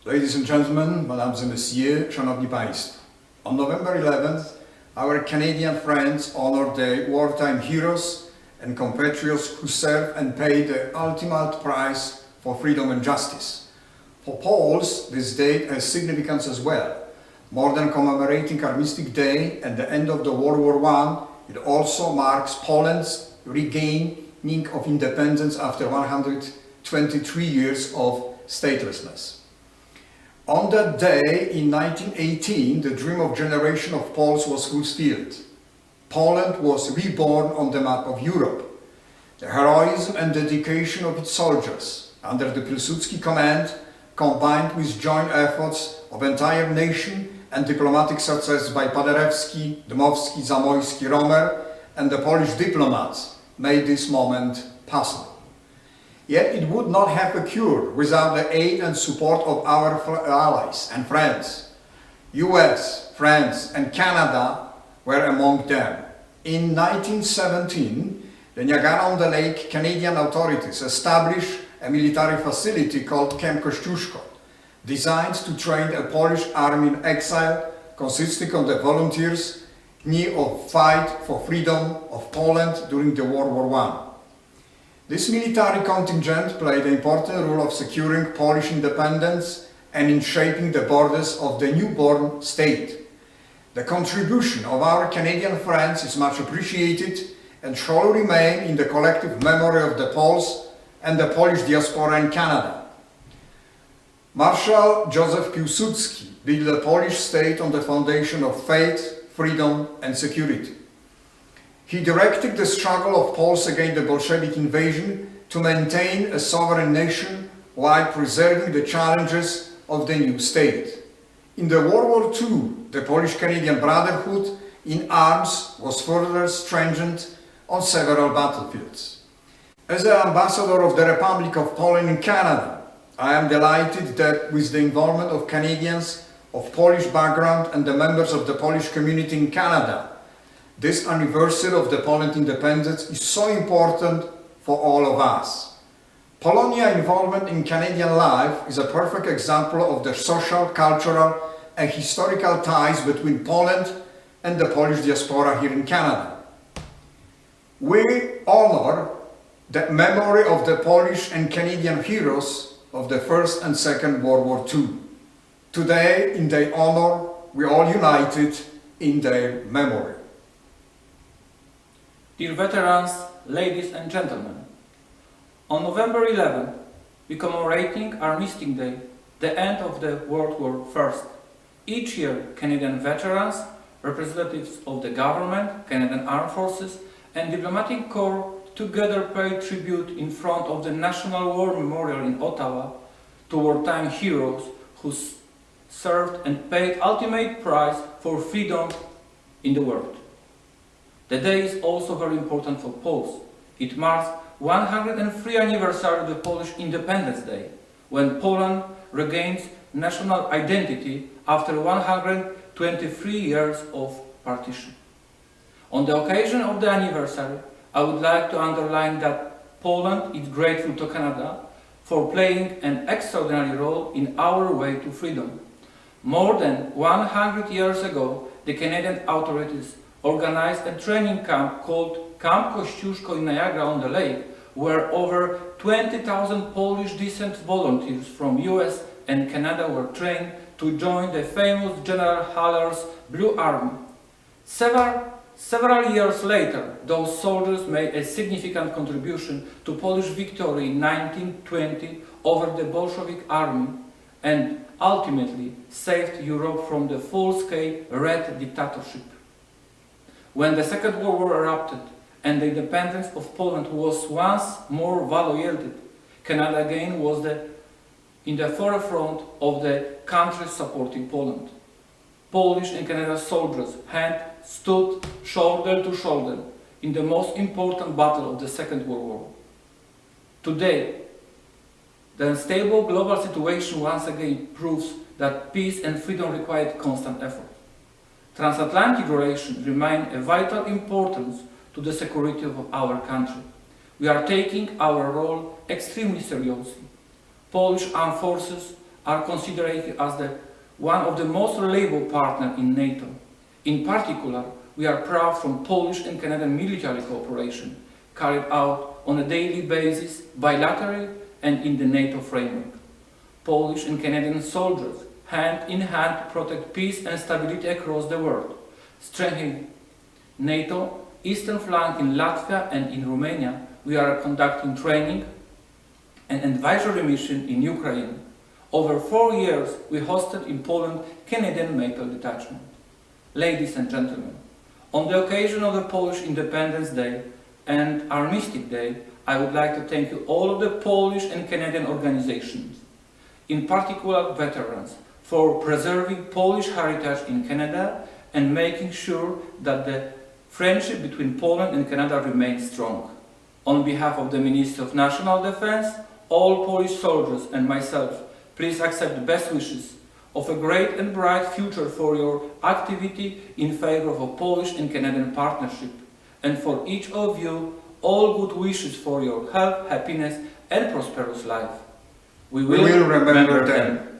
Ladies and gentlemen, Mesdames et Messieurs, Szanowni Państwo. On November 11th, our Canadian friends honored the wartime heroes and compatriots who served and paid the ultimate price for freedom and justice. For Poles, this date has significance as well. More than commemorating Armistice Day and the end of the World War I, it also marks Poland's regaining of independence after 123 years of statelessness. On that day, in 1918, the dream of generation of Poles was fulfilled. Poland was reborn on the map of Europe. The heroism and dedication of its soldiers, under the Pilsudski command, combined with joint efforts of entire nation and diplomatic success by Paderewski, Dmowski, Zamoyski, Romer, and the Polish diplomats, made this moment possible. Yet it would not have occurred without the aid and support of our allies and friends. US, France, and Canada were among them. In 1917, the Niagara-on-the-Lake Canadian authorities established a military facility called Camp Kościuszko, designed to train a Polish army in exile consisting of the volunteers near of fight for freedom of Poland during the World War I. This military contingent played an important role of securing Polish independence and in shaping the borders of the newborn state. The contribution of our Canadian friends is much appreciated and shall remain in the collective memory of the Poles and the Polish diaspora in Canada. Marshal Józef Piłsudski built the Polish state on the foundation of faith, freedom and security. He directed the struggle of Poles against the Bolshevik invasion to maintain a sovereign nation while preserving the challenges of the new state. In the World War II, the Polish-Canadian Brotherhood in arms was further strengthened on several battlefields. As the ambassador of the Republic of Poland in Canada, I am delighted that with the involvement of Canadians of Polish background and the members of the Polish community in Canada, this anniversary of the Poland independence is so important for all of us. Polonia's involvement in Canadian life is a perfect example of the social, cultural and historical ties between Poland and the Polish diaspora here in Canada. We honor the memory of the Polish and Canadian heroes of the First and Second World War II. Today, in their honor, we are all united in their memory. Dear veterans, ladies and gentlemen, on November 11, we commemorating Armistice Day, the end of the World War I. Each year, Canadian veterans, representatives of the government, Canadian Armed Forces and Diplomatic Corps together pay tribute in front of the National War Memorial in Ottawa to wartime heroes who served and paid ultimate price for freedom in the world. The day is also very important for Poles. It marks 103rd anniversary of the Polish Independence Day, when Poland regains national identity after 123 years of partition. On the occasion of the anniversary, I would like to underline that Poland is grateful to Canada for playing an extraordinary role in our way to freedom. More than 100 years ago, the Canadian authorities organized a training camp called Camp Kościuszko in Niagara-on-the-Lake, where over 20,000 Polish descent volunteers from US and Canada were trained to join the famous General Haller's Blue Army. Several years later, those soldiers made a significant contribution to Polish victory in 1920 over the Bolshevik army and ultimately saved Europe from the full-scale Red dictatorship. When the Second World War erupted and the independence of Poland was once more violated, Canada again was in the forefront of the countries supporting Poland. Polish and Canadian soldiers stood shoulder to shoulder in the most important battle of the Second World War. Today, the unstable global situation once again proves that peace and freedom require constant effort. Transatlantic relations remain of vital importance to the security of our country. We are taking our role extremely seriously. Polish armed forces are considered as one of the most reliable partners in NATO. In particular, we are proud from Polish and Canadian military cooperation carried out on a daily basis, bilaterally and in the NATO framework. Polish and Canadian soldiers, hand in hand, protect peace and stability across the world, strengthening NATO eastern flank in Latvia and in Romania. We are conducting training and advisory mission in Ukraine. Over 4 years, we hosted in Poland Canadian Maple Detachment. Ladies and gentlemen, on the occasion of the Polish Independence Day and Armistice Day, I would like to thank you all of the Polish and Canadian organizations, in particular veterans, for preserving Polish heritage in Canada and making sure that the friendship between Poland and Canada remains strong. On behalf of the Ministry of National Defense, all Polish soldiers and myself, please accept the best wishes of a great and bright future for your activity in favor of a Polish and Canadian partnership, and for each of you, all good wishes for your health, happiness and prosperous life. We will remember them.